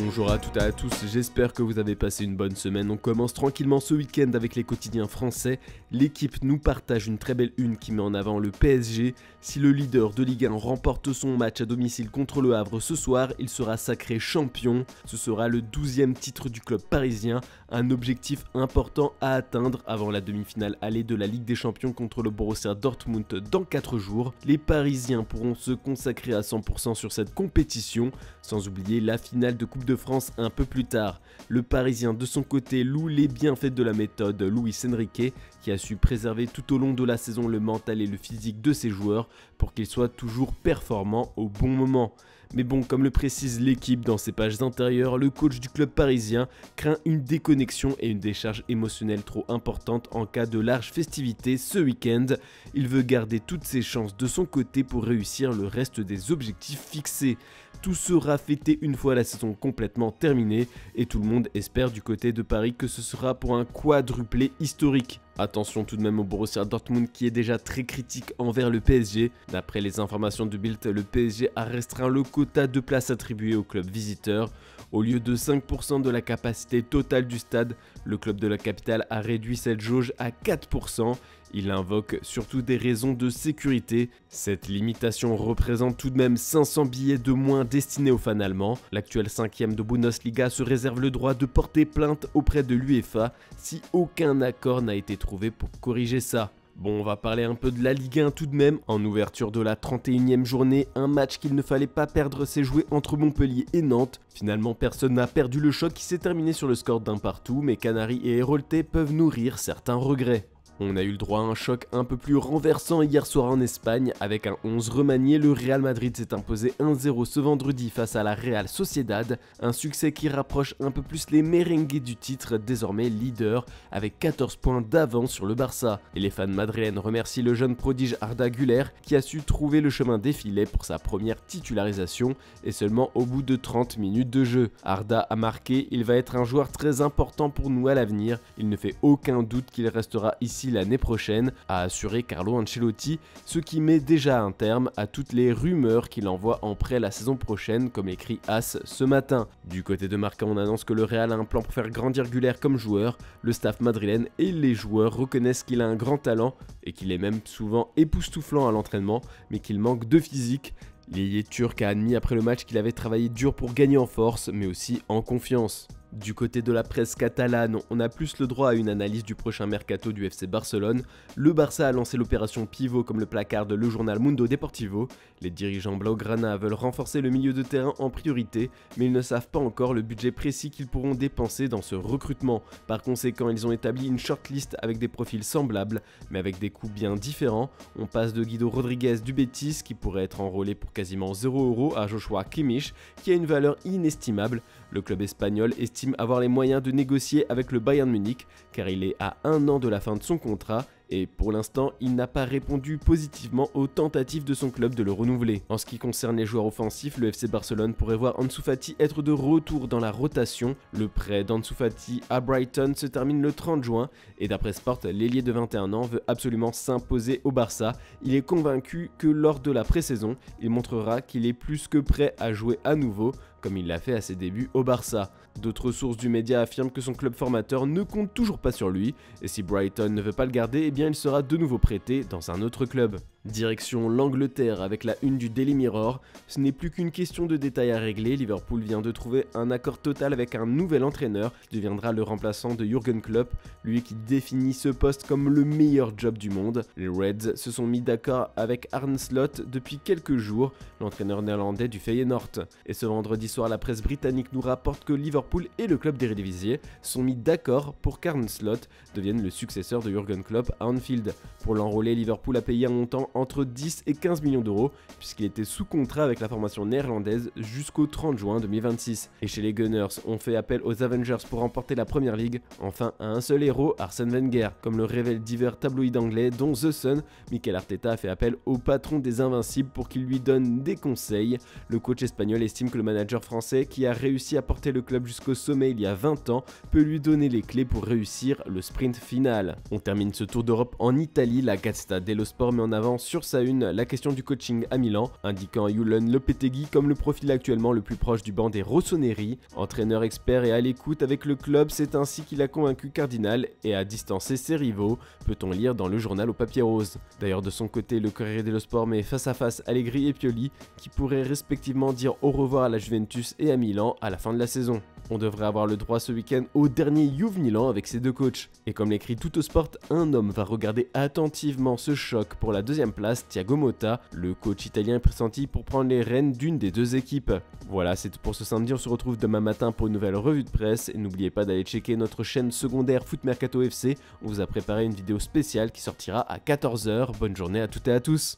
Bonjour à toutes et à tous, j'espère que vous avez passé une bonne semaine. On commence tranquillement ce week-end avec les quotidiens français. L'équipe nous partage une très belle une qui met en avant le PSG. Si le leader de Ligue 1 remporte son match à domicile contre le Havre ce soir, il sera sacré champion. Ce sera le 12e titre du club parisien, un objectif important à atteindre avant la demi-finale aller de la Ligue des Champions contre le Borussia Dortmund dans 4 jours. Les Parisiens pourront se consacrer à 100% sur cette compétition, sans oublier la finale de Coupe de France un peu plus tard. Le Parisien de son côté loue les bienfaits de la méthode Luis Enrique, qui a su préserver tout au long de la saison le mental et le physique de ses joueurs pour qu'ils soient toujours performants au bon moment. Mais bon, comme le précise l'équipe dans ses pages intérieures, le coach du club parisien craint une déconnexion et une décharge émotionnelle trop importante en cas de large festivité ce week-end. Il veut garder toutes ses chances de son côté pour réussir le reste des objectifs fixés. Tout sera fêté une fois la saison complètement terminée et tout le monde espère du côté de Paris que ce sera pour un quadruplé historique. Attention tout de même au Borussia Dortmund qui est déjà très critique envers le PSG. D'après les informations de Bild, le PSG a restreint le quota de places attribuées au club visiteur. Au lieu de 5% de la capacité totale du stade, le club de la capitale a réduit cette jauge à 4%. Il invoque surtout des raisons de sécurité. Cette limitation représente tout de même 500 billets de moins destinés aux fans allemands. L'actuel 5e de Bundesliga se réserve le droit de porter plainte auprès de l'UEFA si aucun accord n'a été trouvé pour corriger ça. Bon, on va parler un peu de la Ligue 1 tout de même. En ouverture de la 31e journée, un match qu'il ne fallait pas perdre s'est joué entre Montpellier et Nantes. Finalement, personne n'a perdu le choc qui s'est terminé sur le score d'un partout, mais Canaries et Héraultais peuvent nourrir certains regrets. On a eu le droit à un choc un peu plus renversant hier soir en Espagne. Avec un 11 remanié, le Real Madrid s'est imposé 1-0 ce vendredi face à la Real Sociedad. Un succès qui rapproche un peu plus les merengues du titre, désormais leader, avec 14 points d'avance sur le Barça. Et les fans madrilènes remercient le jeune prodige Arda Güler qui a su trouver le chemin des filets pour sa première titularisation et seulement au bout de 30 minutes de jeu. Arda a marqué, il va être un joueur très important pour nous à l'avenir. Il ne fait aucun doute qu'il restera ici l'année prochaine, a assuré Carlo Ancelotti, ce qui met déjà un terme à toutes les rumeurs qu'il envoie en prêt la saison prochaine, comme écrit AS ce matin. Du côté de Marca, on annonce que le Real a un plan pour faire grandir Güler comme joueur. Le staff madrilène et les joueurs reconnaissent qu'il a un grand talent et qu'il est même souvent époustouflant à l'entraînement, mais qu'il manque de physique. L'ailier turc a admis après le match qu'il avait travaillé dur pour gagner en force, mais aussi en confiance. Du côté de la presse catalane, on a plus le droit à une analyse du prochain mercato du FC Barcelone. Le Barça a lancé l'opération pivot comme le placarde le journal Mundo Deportivo. Les dirigeants blaugrana veulent renforcer le milieu de terrain en priorité, mais ils ne savent pas encore le budget précis qu'ils pourront dépenser dans ce recrutement. Par conséquent, ils ont établi une shortlist avec des profils semblables, mais avec des coûts bien différents. On passe de Guido Rodriguez du Betis, qui pourrait être enrôlé pour quasiment 0 €, à Joshua Kimmich, qui a une valeur inestimable. Le club espagnol estime avoir les moyens de négocier avec le Bayern Munich car il est à 1 an de la fin de son contrat et pour l'instant il n'a pas répondu positivement aux tentatives de son club de le renouveler. En ce qui concerne les joueurs offensifs, le FC Barcelone pourrait voir Ansu Fati être de retour dans la rotation. Le prêt d'Ansu Fati à Brighton se termine le 30 juin et d'après Sport, l'ailier de 21 ans veut absolument s'imposer au Barça. Il est convaincu que lors de la pré-saison, il montrera qu'il est plus que prêt à jouer à nouveau, comme il l'a fait à ses débuts au Barça. D'autres sources du média affirment que son club formateur ne compte toujours pas sur lui, et si Brighton ne veut pas le garder, eh bien il sera de nouveau prêté dans un autre club. Direction l'Angleterre avec la une du Daily Mirror. Ce n'est plus qu'une question de détails à régler, Liverpool vient de trouver un accord total avec un nouvel entraîneur qui deviendra le remplaçant de Jürgen Klopp, lui qui définit ce poste comme le meilleur job du monde. Les Reds se sont mis d'accord avec Arne Slot depuis quelques jours, l'entraîneur néerlandais du Feyenoord. Et ce vendredi soir, la presse britannique nous rapporte que Liverpool et le club d'Eredivisie sont mis d'accord pour qu'Arne Slot devienne le successeur de Jürgen Klopp à Anfield. Pour l'enrôler, Liverpool a payé un montant entre 10 et 15 millions d'euros puisqu'il était sous contrat avec la formation néerlandaise jusqu'au 30 juin 2026. Et chez les Gunners, on fait appel aux Avengers pour remporter la Première Ligue, enfin à un seul héros, Arsène Wenger. Comme le révèlent divers tabloïds anglais dont The Sun, Mikel Arteta a fait appel au patron des Invincibles pour qu'il lui donne des conseils. Le coach espagnol estime que le manager français qui a réussi à porter le club jusqu'au sommet il y a 20 ans peut lui donner les clés pour réussir le sprint final. On termine ce tour d'Europe en Italie, la Gazzetta dello Sport met en avant sur sa une la question du coaching à Milan, indiquant Julen Lopetegui comme le profil actuellement le plus proche du banc des Rossoneri. Entraîneur expert et à l'écoute avec le club, c'est ainsi qu'il a convaincu Cardinal et a distancé ses rivaux, peut-on lire dans le journal au papier rose. D'ailleurs de son côté, le Corriere dello Sport met face à face Allegri et Pioli, qui pourraient respectivement dire au revoir à la Juventus et à Milan à la fin de la saison. On devrait avoir le droit ce week-end au dernier Juve Milan avec ses deux coachs. Et comme l'écrit Tuttosport, un homme va regarder attentivement ce choc pour la deuxième place, Thiago Motta. Le coach italien est pressenti pour prendre les rênes d'une des deux équipes. Voilà, c'est tout pour ce samedi, on se retrouve demain matin pour une nouvelle revue de presse. Et n'oubliez pas d'aller checker notre chaîne secondaire Foot Mercato FC. On vous a préparé une vidéo spéciale qui sortira à 14 h. Bonne journée à toutes et à tous.